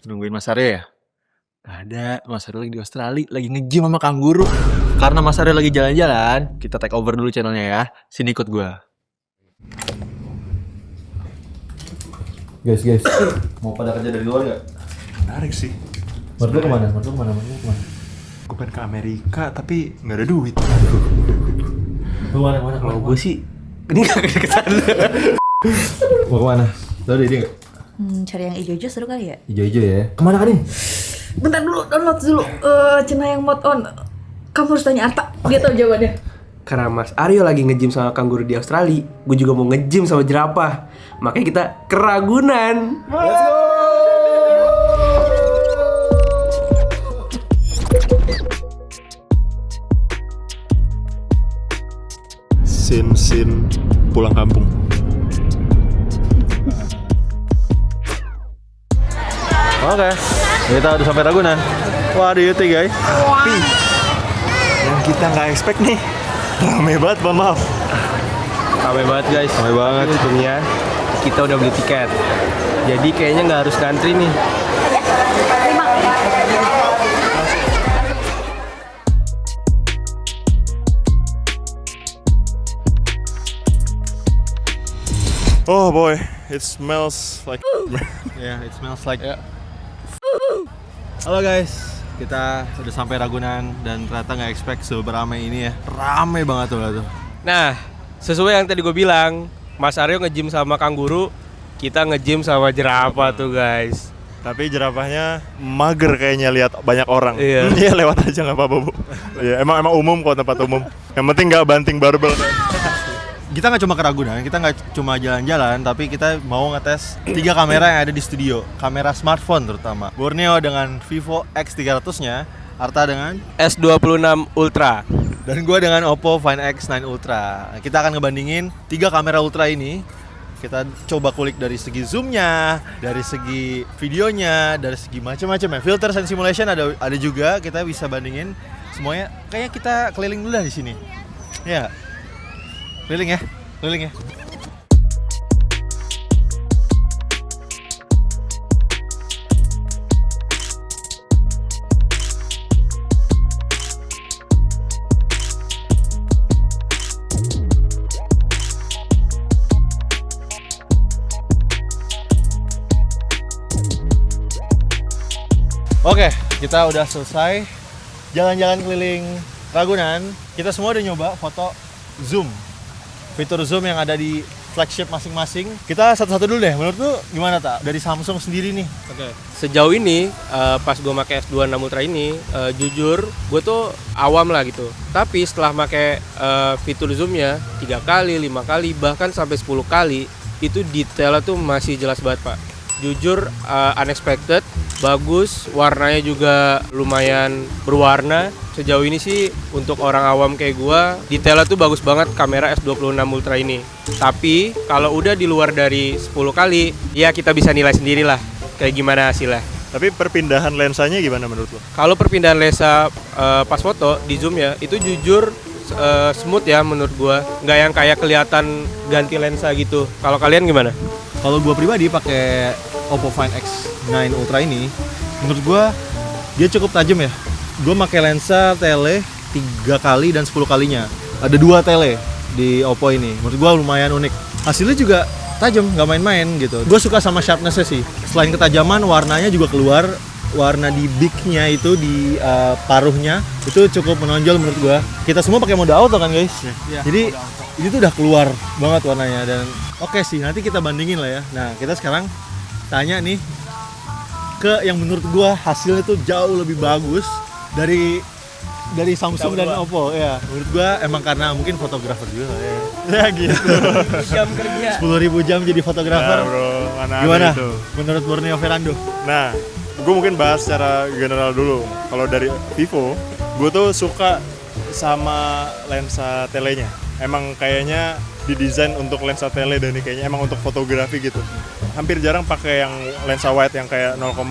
Nungguin Mas Aryo ya? Gak ada, Mas Aryo lagi di Australia, lagi nge-gym sama kanguru. Karena Mas Aryo lagi jalan-jalan, kita take over dulu channelnya ya. Sini ikut gua. Guys, mau pada kerja dari luar gak? Menarik sih. Mertua kemana? Mertua kemana? Gue pengen ke Amerika tapi nggak ada duit. Lu mana? Kalau gue sih ini gak kesana. Mau kemana? Lu ada ide gak? Cari yang ijo-ijo seru kali ya? Ijo-ijo ya. Kemana Karin? Bentar dulu, download dulu Cenayang Mod On. Kamu harus tanya Arta, dia tahu jawabannya. Karena Mas Aryo lagi nge-gym sama kanguru di Australia, gue juga mau nge-gym sama jerapah. Makanya kita ke Ragunan. Let's go! Sin pulang kampung. Oke, kita udah sampai Ragunan. Wah, di UT guys. Tapi yang kita nggak expect nih, rame banget, maaf. Rame banget guys. Rame banget. Untungnya kita udah beli tiket. Jadi kayaknya nggak harus ngantri nih. Oh boy, it smells like. Yeah, it smells like. Halo guys, kita udah sampai Ragunan dan ternyata nggak expect seberamai ini ya. Rame banget tuh. Nah, sesuai yang tadi gue bilang, Mas Aryo nge-gym sama kanguru, kita nge-gym sama jerapah tuh guys. Tapi jerapahnya mager kayaknya lihat banyak orang. Iya. Iya, lewat aja nggak apa-apa bu. Iya, emang umum kok, tempat umum. Yang penting nggak banting barbel. Kita nggak cuma ke Ragunan, kita nggak cuma jalan-jalan, tapi kita mau ngetes 3 kamera yang ada di studio. Kamera smartphone terutama. Borneo dengan Vivo X300-nya, Arta dengan S26 Ultra. dan gue dengan Oppo Find X9 Ultra. Nah, kita akan ngebandingin 3 kamera ultra ini. Kita coba kulik dari segi zoomnya, dari segi videonya, dari segi macam-macam ya. Filter and simulation ada juga. Kita bisa bandingin semuanya. Kayaknya kita keliling dulu lah di sini. Ya, keliling ya. Oke, kita udah selesai jalan-jalan keliling Ragunan. Kita semua udah nyoba foto zoom, fitur zoom yang ada di flagship masing-masing. Kita satu-satu dulu deh. Menurut lu gimana tak? Dari Samsung sendiri nih. Oke. Sejauh ini pas gue pakai S26 Ultra ini, jujur gue tuh awam lah gitu. Tapi setelah pakai fitur zoomnya 3 kali, 5 kali, bahkan sampai 10 kali, itu detailnya tuh masih jelas banget pak. Jujur unexpected, bagus, warnanya juga lumayan berwarna. Sejauh ini sih untuk orang awam kayak gua, detailnya tuh bagus banget kamera S26 Ultra ini. Tapi kalau udah di luar dari 10 kali, ya kita bisa nilai sendiri lah kayak gimana hasilnya. Tapi perpindahan lensanya gimana menurut lo? Kalau perpindahan lensa pas foto di zoom ya, itu jujur smooth ya menurut gua. Nggak yang kayak kelihatan ganti lensa gitu. Kalau kalian gimana? Kalau gua pribadi pakai Oppo Find X9 Ultra ini, menurut gua dia cukup tajam ya. Gua pakai lensa tele 3 kali dan 10 kalinya. Ada 2 tele di Oppo ini. Menurut gua lumayan unik. Hasilnya juga tajam, nggak main-main gitu. Gue suka sama sharpness-nya sih. Selain ketajaman, warnanya juga keluar. Warna di beak-nya itu, di paruhnya itu cukup menonjol menurut gua. Kita semua pakai mode auto kan guys. Iya, Jadi itu tuh udah keluar banget warnanya dan oke sih, nanti kita bandingin lah ya. Nah, kita sekarang tanya nih ke yang menurut gua hasilnya tuh jauh lebih bagus dari Samsung dan Oppo ya. Menurut gua emang karena mungkin fotografer juga lah ya. Ya gitu. Jam kerja. 10.000 jam jadi fotografer. Nah, bro, mana Gimana? ada itu. Menurut Borneo Verando? Nah, gue mungkin bahas secara general dulu. Kalau dari Vivo, gue tuh suka sama lensa telenya. Emang kayaknya didesain untuk lensa tele dan ini kayaknya emang untuk fotografi gitu. Hampir jarang pakai yang lensa wide yang kayak 0,6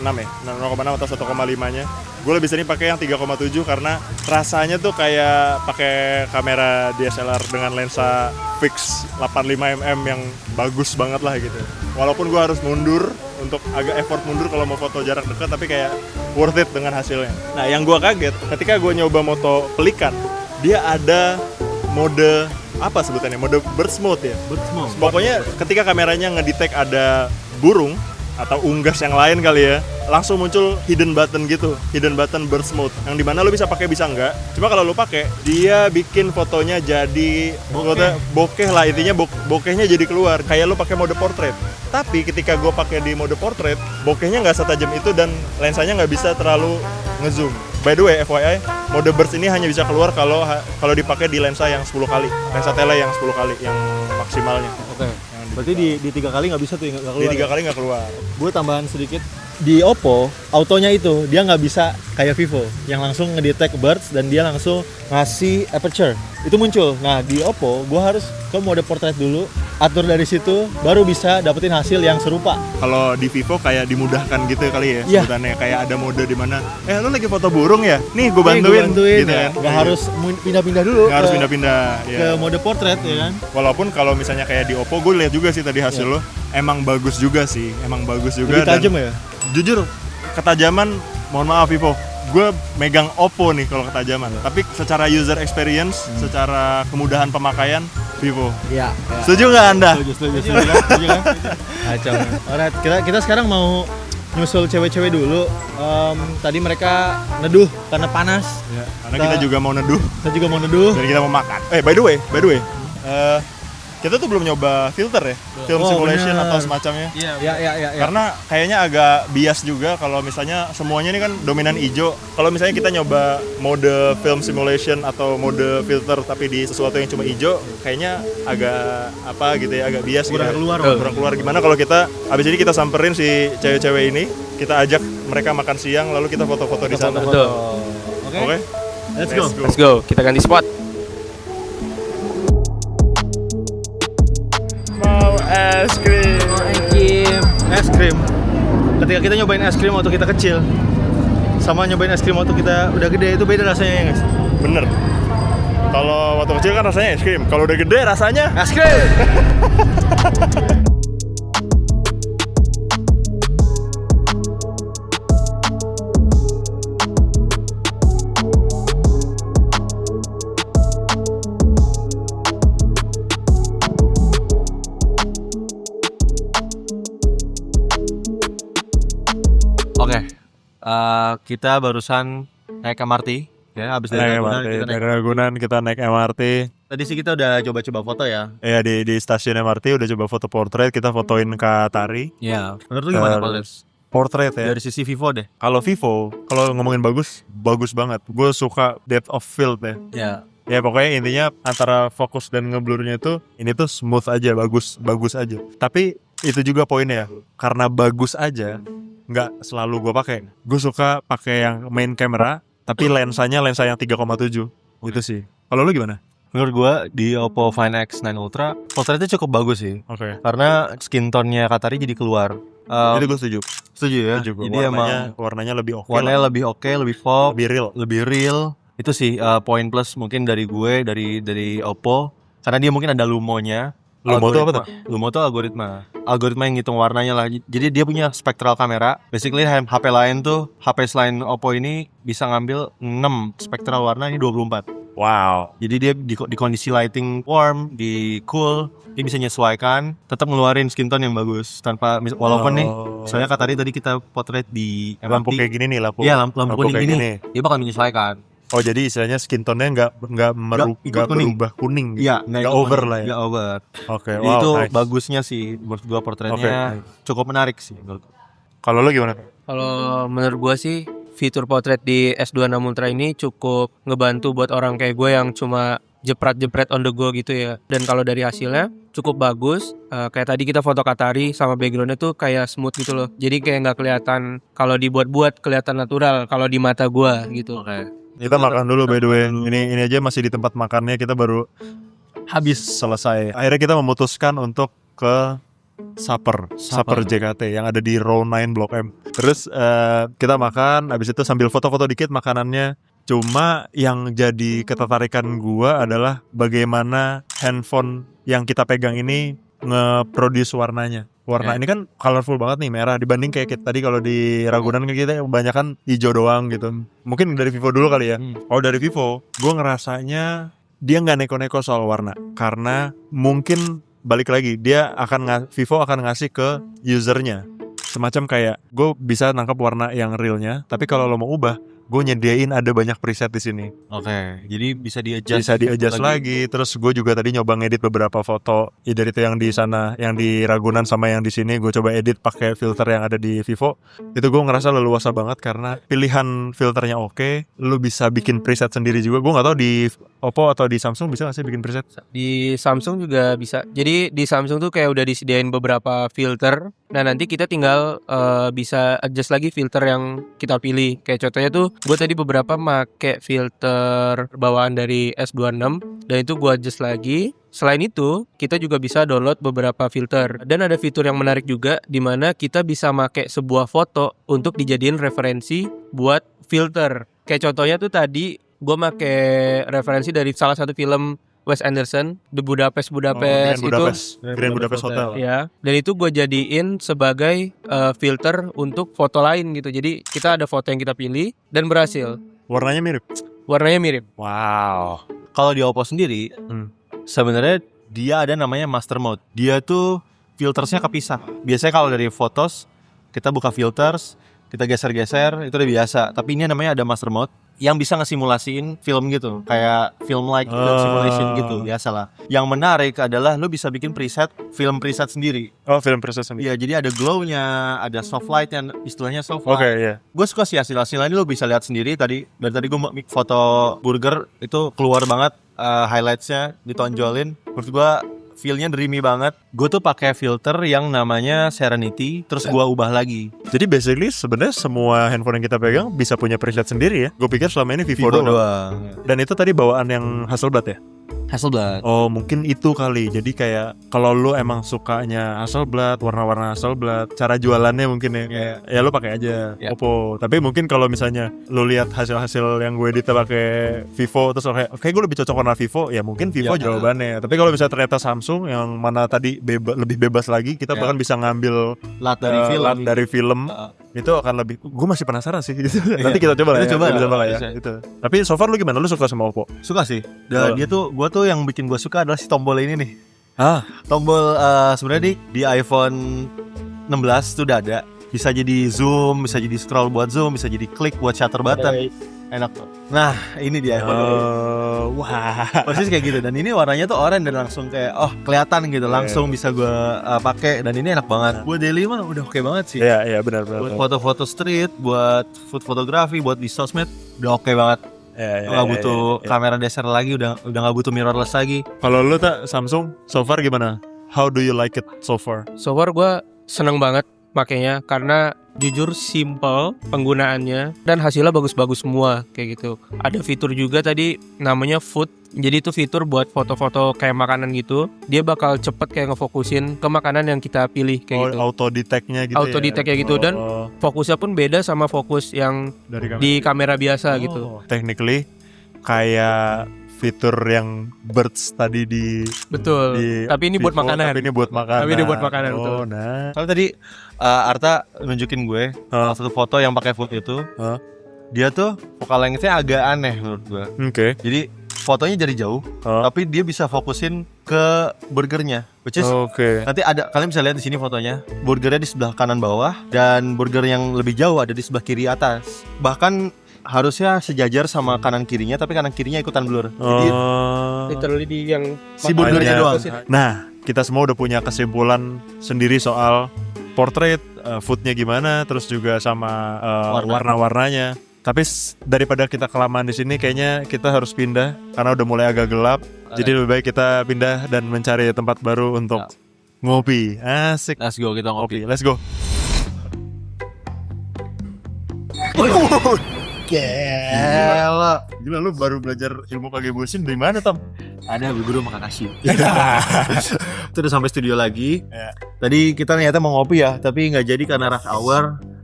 ya, 0,6 atau 1,5-nya. Gue lebih sering pakai yang 3,7 karena rasanya tuh kayak pakai kamera DSLR dengan lensa fix 85 mm yang bagus banget lah gitu. Walaupun gue harus mundur untuk agak effort mundur kalau mau foto jarak dekat, tapi kayak worth it dengan hasilnya. Nah, yang gue kaget ketika gue nyoba moto pelikan, dia ada mode apa sebutannya, mode burst mode ya. Burst mode. Pokoknya ketika kameranya ngedetect ada burung atau unggas yang lain kali ya, langsung muncul hidden button gitu, hidden button burst mode, yang dimana lo bisa pakai bisa enggak. Cuma kalau lo pakai, dia bikin fotonya jadi bokeh lah, intinya bokehnya jadi keluar kayak lo pakai mode portrait. Tapi ketika gue pakai di mode portrait, bokehnya nggak setajam itu dan lensanya nggak bisa terlalu ngezoom. By the way, FYI, mode burst ini hanya bisa keluar kalau dipakai di lensa yang 10 kali, lensa tele yang 10 kali, yang maksimalnya. Oke. Berarti di 3 kali nggak bisa tuh, nggak keluar. Di 3 kali nggak keluar. Gue tambahan sedikit, di Oppo autonya itu dia nggak bisa kayak Vivo yang langsung ngedetect burst dan dia langsung ngasih aperture itu muncul. Nah di Oppo gue harus ke mode portrait dulu, atur dari situ baru bisa dapetin hasil yang serupa. Kalau di Vivo kayak dimudahkan gitu kali ya, Iya. sebutannya kayak ada mode di mana lu lagi foto burung ya, nih gue Nih, bantuin, gua gitu ya. kan. Nggak harus pindah-pindah dulu, Nggak harus ke- pindah-pindah ke ya. mode portrait ya kan. Walaupun kalau misalnya kayak di Oppo, gue lihat juga sih tadi hasil lo emang bagus juga sih, emang bagus juga. Lebih tajam ya. Jujur ketajaman, mohon maaf Vivo, gue megang Oppo nih kalau ketajaman. Tapi secara user experience, secara kemudahan pemakaian, Vivo. Iya. Setuju nggak Anda? Setuju kan? Kacau. Alright, kita sekarang mau nyusul cewek-cewek dulu. Tadi mereka neduh karena panas. Ya, karena kita juga mau neduh Kita juga mau neduh. dan kita mau makan. By the way, kita tuh belum nyoba filter ya, film Oh, simulation bener. atau semacamnya. Ya. Karena kayaknya agak bias juga kalau misalnya semuanya ini kan dominan hijau. Kalau misalnya kita nyoba mode film simulation atau mode filter tapi di sesuatu yang cuma hijau, kayaknya agak apa gitu ya, agak bias Kurang gitu. keluar. Kurang keluar. Gimana kalau kita abis ini kita samperin si cewek-cewek ini, kita ajak mereka makan siang lalu kita foto-foto di sana. Betul. Oke. Oke? Let's go. Let's go, kita ganti spot. Mau es krim. Es krim. Ketika kita nyobain es krim waktu kita kecil sama nyobain es krim waktu kita udah gede itu beda rasanya ya guys. Bener. Kalau waktu kecil kan rasanya es krim. Kalau udah gede rasanya Es krim. Oke, kita barusan naik MRT ya, habis dari naik Ragunan MRT. kita naik. Dari Ragunan kita naik MRT. Tadi sih kita udah coba-coba foto ya. Ya di stasiun MRT udah coba foto portrait, kita fotoin Katari. Iya. Menurut lu gimana kalau Portrait ya. dari sisi Vivo deh? Kalau Vivo, kalau ngomongin bagus, bagus banget. Gue suka depth of field ya. Ya. Ya pokoknya intinya antara fokus dan ngeblurnya itu ini tuh smooth aja, bagus aja. Tapi itu juga poinnya ya, karena bagus aja, nggak selalu gue pakai. Gue suka pakai yang main camera, tapi lensanya lensa yang 3,7 itu sih. Kalau lu gimana? Menurut gua di Oppo Find X9 Ultra portraitnya cukup bagus sih. Oke. Karena skin tone-nya Katari jadi keluar. Itu gue setuju. Setuju ya. Setuju gua. Jadi emang warnanya lebih oke warnanya lah. lebih oke, lebih pop, Lebih real. Itu sih poin plus mungkin dari gue dari Oppo karena dia mungkin ada lumonya. Lumo tuh apa tuh? Lumo tuh algoritma yang ngitung warnanya lah. Jadi dia punya spectral kamera. Basically HP lain tuh, HP selain Oppo ini bisa ngambil 6 spectral warna, ini 24. Wow. Jadi dia di kondisi lighting warm, di cool, dia bisa menyesuaikan, tetap ngeluarin skin tone yang bagus tanpa walaupun nih, misalnya tadi kita potret di Lampu MRT. kayak gini nih, lampu. Iya, lampu kuning kayak gini. Dia bakal menyesuaikan. Oh jadi istilahnya skin tone-nya nggak ikut kuning. berubah kuning gitu. Iya, nggak over lah ya. Nggak over. Oke, Jadi wow, itu nice. bagusnya sih menurut gua portretnya cukup menarik sih menurut gua. Kalau lu gimana? Kalau menurut gua sih fitur portrait di S26 Ultra ini cukup ngebantu buat orang kayak gue yang cuma jepret-jepret on the go gitu ya. Dan kalau dari hasilnya cukup bagus. Kayak tadi kita foto Katari sama backgroundnya tuh kayak smooth gitu loh. Jadi kayak nggak kelihatan, kalau dibuat-buat kelihatan natural kalau di mata gua gitu. Kita makan dulu by the way. Ini aja masih di tempat makannya, kita baru habis selesai. Akhirnya kita memutuskan untuk ke Supper JKT yang ada di Row 9 Blok M. Terus kita makan, habis itu sambil foto-foto dikit makanannya. Cuma yang jadi ketertarikan gua adalah bagaimana handphone yang kita pegang ini nge-produce warnanya. Warna Ya. ini kan colorful banget nih, merah dibanding kayak kita tadi kalau di Ragunan kayak kita kebanyakan hijau doang gitu. Mungkin dari Vivo dulu kali ya. Kalau dari Vivo, gue ngerasanya dia nggak neko-neko soal warna karena mungkin balik lagi Vivo akan ngasih ke usernya semacam kayak gue bisa nangkap warna yang realnya, tapi kalau lo mau ubah, gue nyediain ada banyak preset di sini. Oke, jadi bisa di-adjust. Bisa di-adjust lagi. Terus gue juga tadi nyoba ngedit beberapa foto, either itu yang di sana, yang di Ragunan sama yang di sini. Gue coba edit pakai filter yang ada di Vivo. Itu gue ngerasa leluasa banget karena pilihan filternya oke. Lu bisa bikin preset sendiri juga. Gue nggak tahu di Oppo atau di Samsung bisa nggak sih bikin preset? Di Samsung juga bisa. Jadi di Samsung tuh kayak udah disediain beberapa filter. Nah nanti kita tinggal bisa adjust lagi filter yang kita pilih. Kayak contohnya tuh gue tadi beberapa make filter bawaan dari S26 dan itu gue adjust lagi. Selain itu kita juga bisa download beberapa filter. Dan ada fitur yang menarik juga di mana kita bisa make sebuah foto untuk dijadiin referensi buat filter. Kayak contohnya tuh tadi gue make referensi dari salah satu film Wes Anderson, The Budapest Grand Budapest Hotel. ya. Dan itu gue jadiin sebagai filter untuk foto lain gitu. Jadi kita ada foto yang kita pilih dan berhasil. Warnanya mirip. Warnanya mirip. Wow. Kalau di Oppo sendiri, sebenarnya dia ada namanya master mode. Dia tuh filtersnya kepisah. Biasanya kalau dari fotos kita buka filters, kita geser-geser itu udah biasa. Tapi ini namanya ada master mode yang bisa ngesimulasiin film gitu, kayak film film simulation gitu, biasalah. Yang menarik adalah lu bisa bikin film preset sendiri. Oh, film preset sendiri. Iya, jadi ada glow-nya, ada soft light-nya, istilahnya soft light. Oke, iya. Gue suka sih hasil-hasilnya ini, lo bisa lihat sendiri. Dari tadi gue foto burger itu keluar banget highlights-nya ditonjolin. Menurut gue feel-nya dreamy banget. Gue tuh pakai filter yang namanya Serenity, terus gue ubah lagi. Jadi basically sebenarnya semua handphone yang kita pegang bisa punya preset sendiri ya. Gue pikir selama ini Vivo doang. Dan itu tadi bawaan yang Hasselblad ya? Hasselblad. Oh, mungkin itu kali. Jadi kayak kalau lu emang sukanya Hasselblad, warna-warna Hasselblad, cara jualannya mungkin ya kayak ya lu pakai aja Oppo. Tapi mungkin kalau misalnya lu lihat hasil-hasil yang gue edit pakai Vivo terus kayak gue lebih cocok warna Vivo, ya mungkin Vivo jawabannya. Tapi kalau misalnya ternyata Samsung yang mana tadi lebih bebas lagi, kita bahkan bisa ngambil lat dari film. Itu akan lebih, gue masih penasaran sih gitu. Nanti kita coba lah ya. Coba lah ya. Gitu. Tapi so far lu gimana? Lu suka sama Oppo? Suka sih. Dan gue tuh yang bikin gue suka adalah si tombol ini nih. Tombol sebenarnya di iPhone 16 tuh udah ada. Bisa jadi zoom, bisa jadi scroll buat zoom, bisa jadi klik buat shutter button. Enak. Nah, ini di iPhone. Wah. Persis kayak gitu. Dan ini warnanya tuh oranye dan langsung kayak kelihatan gitu. Langsung bisa gue pakai dan ini enak banget. Buat daily mah udah oke banget sih. Iya, benar. Buat foto-foto street, buat food fotografi, buat di sosmed udah oke banget. Nggak butuh kamera DSLR lagi, udah nggak butuh mirrorless lagi. Kalau lu Samsung, so far gimana? How do you like it so far? So far gue seneng banget makanya karena jujur simple penggunaannya dan hasilnya bagus-bagus semua kayak gitu. Ada fitur juga tadi namanya food. Jadi itu fitur buat foto-foto kayak makanan gitu. Dia bakal cepet kayak ngefokusin ke makanan yang kita pilih kayak gitu. Auto detect-nya gitu. Auto detect kayak gitu dan fokusnya pun beda sama fokus yang di kamera biasa gitu. Technically kayak fitur yang birds tadi betul. Tapi ini buat makanan. Tapi ini buat makanan. Betul. Nah. Soalnya tadi Arta nunjukin gue satu foto yang pakai food itu. Dia tuh focal length-nya agak aneh menurut gue. Oke. Jadi fotonya dari jauh, tapi dia bisa fokusin ke burgernya. Which is nanti kalian bisa lihat di sini fotonya. Burgernya di sebelah kanan bawah dan burger yang lebih jauh ada di sebelah kiri atas. Bahkan harusnya sejajar sama kanan kirinya, tapi kanan kirinya ikutan blur. Jadi literally di yang si burgernya doang. Nah, kita semua udah punya kesimpulan sendiri soal portrait, foodnya gimana, terus juga sama warna-warnanya. Tapi daripada kita kelamaan di sini, kayaknya kita harus pindah karena udah mulai agak gelap. Jadi lebih baik kita pindah dan mencari tempat baru untuk ngopi. Asik. Let's go, kita ngopi. Let's go. Gila lu baru belajar ilmu kage bullshit dari mana, Tom? Ada guru Makakashi. Itu udah sampai studio lagi. Tadi kita ternyata mau ngopi ya, tapi nggak jadi karena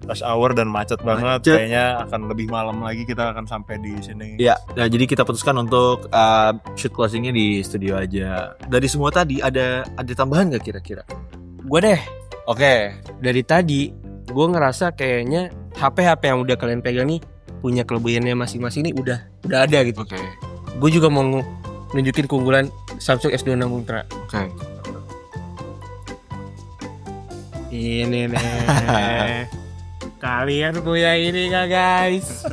rush hour dan macet banget. Kayaknya akan lebih malam lagi kita akan sampai di sini. Iya. Nah, jadi kita putuskan untuk shoot closingnya di studio aja. Dari semua tadi ada tambahan nggak kira-kira? gue deh Oke. Dari tadi gue ngerasa kayaknya HP yang udah kalian pegang nih punya kelebihannya masing-masing nih udah ada gitu. Oke. Gue juga mau nunjukin keunggulan Samsung S26 Ultra. Oke. Ini nih. Kalian punya ini nggak guys?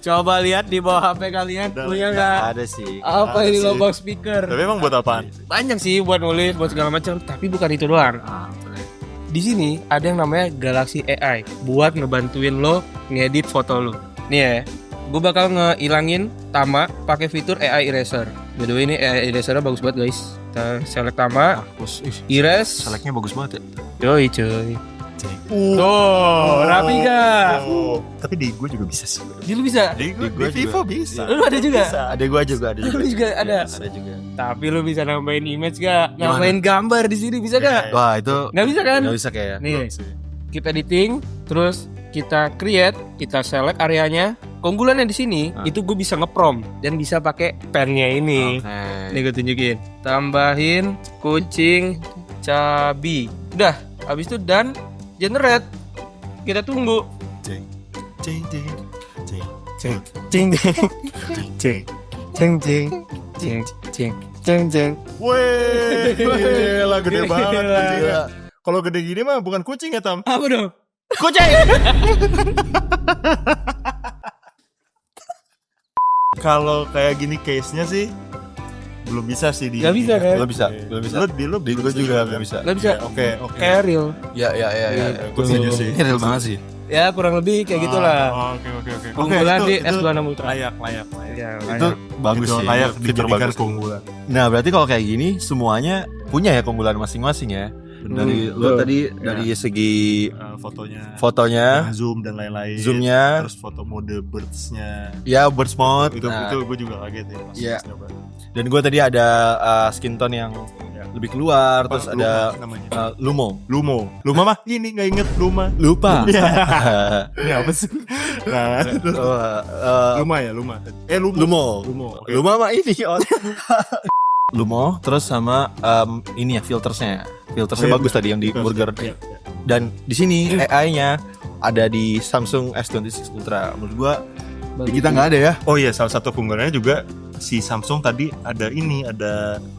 Coba lihat di bawah HP kalian punya nggak? Ada sih. Apa Ada ini sih. lubang speaker? Tapi emang buat apaan? Banyak sih buat nulis, buat segala macam. Tapi bukan itu doang. Di sini ada yang namanya Galaxy AI buat ngebantuin lo ngedit foto lo. Nih ya, gue bakal ngilangin Tama pakai fitur AI Eraser. By the way ini AI Erasernya bagus banget guys. Kita select Tama, erase. Seleknya bagus banget ya. Yoi cuy. Tuh, rapi gak? Tapi di gue juga bisa sih. Di lu bisa? Di gua Vivo juga. bisa. Lu ada juga? Ada gua juga. Lu juga ada? Ada juga. Tapi lu bisa nambahin image gak? Nambahin gambar di sini bisa gak? Wah, itu Nggak bisa kan? nggak bisa kayak. Nih, kita editing, terus kita create, kita select areanya. Keunggulannya di sini itu gue bisa ngeprom dan bisa pakai pennya ini. Nih gue tunjukin. Tambahin kucing cabi. Udah, habis itu dan generate. Kita tunggu. Ceng ceng ceng ceng Ceng ceng ceng ceng ceng ceng ceng ceng ceng. Weh, gila gede banget. Gila. Gila. Kalau gede gini mah bukan kucing ya Tam? Apa dong? Kucing. Kalau kayak gini case-nya sih belum bisa sih di. Nggak bisa, kan? Belum bisa, belum bisa. Lu Di gua juga belum bisa. Nggak bisa. Oke. Kayak real. Ya. Gue setuju sih. Ini real banget sih. Ya kurang lebih kayak gitulah. Oke. Keunggulan di itu S26 Ultra. layak. Ya, Itu bagus Itu sih. layak Fitur dijadikan bagus. keunggulan. Nah, berarti kalau kayak gini semuanya punya ya keunggulan masing-masing ya. Dari lo betul. tadi dari segi Fotonya, fotonya, zoom dan lain-lain. zoomnya, Terus foto mode birds-nya. ya birds mode. Itu Nah, gue juga kaget ya pas Iya. nyoba. dan gue tadi ada skin tone yang lebih keluar, terus Apa? ada Luma namanya. Lumo. Luma mah ini nggak inget Luma. Lupa. Ini apa sih? Nah, terus Luma ya, Luma. Lumo. Oke. Luma mah ini. Lumo, terus sama ini ya filtersnya. Filtersnya Oh, iya, bagus tadi yang di Filters, burger. iya. Dan di sini AI-nya ada di Samsung S26 Ultra. Menurut gua di kita nggak ada ya. Oh iya, salah satu keunggulannya juga si Samsung tadi ada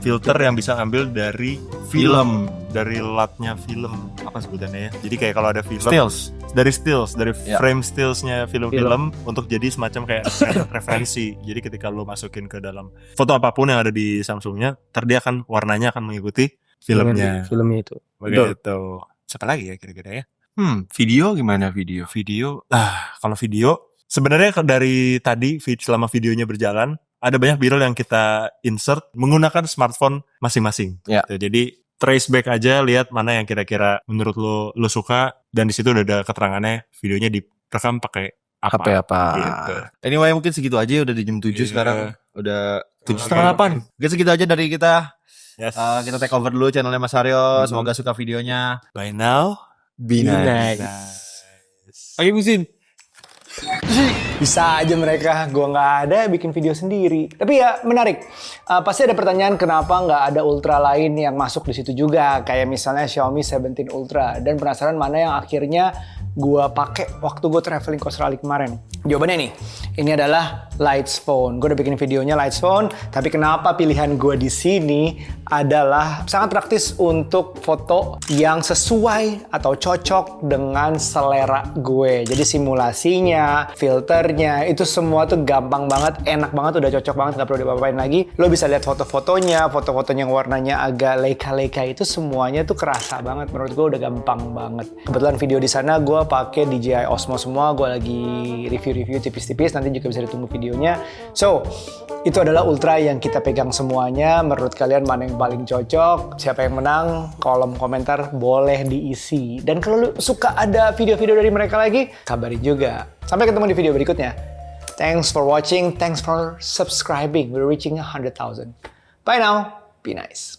filter yang bisa ambil dari film, dari latnya film, apa sebutannya ya. Jadi kayak kalau ada film Stills. dari Ya. frame stillsnya film-film untuk jadi semacam kayak referensi. Jadi ketika lo masukin ke dalam foto apapun yang ada di Samsungnya, ntar dia akan warnanya akan mengikuti filmnya. Filmnya itu. Begitu. Siapa lagi ya kira-kira ya? Video gimana video? Kalau video sebenarnya dari tadi selama videonya berjalan ada banyak B-roll yang kita insert menggunakan smartphone masing-masing. Ya. Gitu. Jadi trace back aja, lihat mana yang kira-kira menurut lo suka, dan di situ udah ada keterangannya videonya direkam pakai apa. HP apa? Gitu. Anyway, mungkin segitu aja, udah di jam 7 Iya. sekarang. Udah 7:30. Oke, segitu aja dari kita. Yes. Kita take over dulu channelnya Mas Aryo. Semoga suka videonya. By now, Be nice. Oke, Musin. Bisa aja mereka, gue nggak ada bikin video sendiri. Tapi ya menarik. Pasti ada pertanyaan kenapa nggak ada Ultra lain yang masuk di situ juga, kayak misalnya Xiaomi 17 Ultra. Dan penasaran mana yang akhirnya gue pakai waktu gue traveling ke Australia kemarin. Jawabannya nih, ini adalah Lights Phone. Gue udah bikin videonya Lights Phone, tapi kenapa pilihan gue di sini adalah sangat praktis untuk foto yang sesuai atau cocok dengan selera gue. Jadi simulasinya, filternya, itu semua tuh gampang banget, enak banget, udah cocok banget, nggak perlu diapa-apain lagi. Lo bisa lihat foto-fotonya yang warnanya agak leka-leka, itu semuanya tuh kerasa banget. Menurut gue udah gampang banget. Kebetulan video di sana gue pakai DJI Osmo semua, gue lagi review tipis-tipis, nanti juga bisa ditunggu videonya. So, itu adalah Ultra yang kita pegang semuanya. Menurut kalian mana yang paling cocok? Siapa yang menang? Kolom komentar boleh diisi. Dan kalau lu suka ada video-video dari mereka lagi, kabarin juga. Sampai ketemu di video berikutnya. Thanks for watching, thanks for subscribing. We're reaching 100,000. Bye now, be nice.